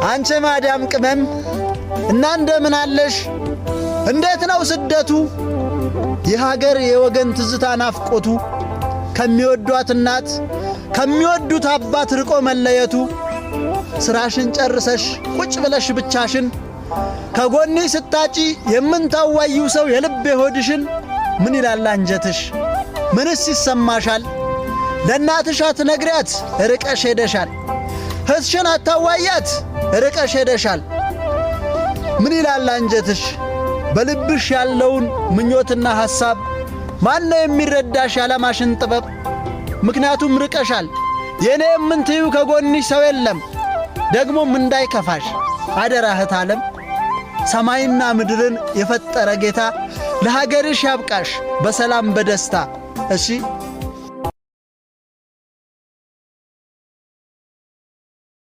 አንቺ ማዳም ቅመም እና እንደምን አለሽ? እንዴት ነው ስደቱ? የሀገር የወገን ትዝታ ናፍቆቱ ከሚወዷት እናት ከሚወዱት አባት ርቆ መለየቱ ስራሽን ጨርሰሽ ቁጭ ብለሽ ብቻሽን ከጎኔ ስታጪ የምንታዋይው ሰው የልብ ሆድሽን ምን ይላል አንጀትሽ? ምንስ ይሰማሻል? ለእናትሽ አትነግሪያት ርቀሽ ሄደሻል። ሕዝሽን አታዋያት ርቀሽ ሄደሻል። ምን ይላል አንጀትሽ? በልብሽ ያለውን ምኞትና ሐሳብ ማነው የሚረዳሽ ያለማሽን ጥበብ? ምክንያቱም ርቀሻል። የኔ የምንትዩ ከጎንሽ ሰው የለም። ደግሞም እንዳይከፋሽ አደራ እህት ዓለም ሰማይና ምድርን የፈጠረ ጌታ ለሀገርሽ ያብቃሽ በሰላም በደስታ። እሺ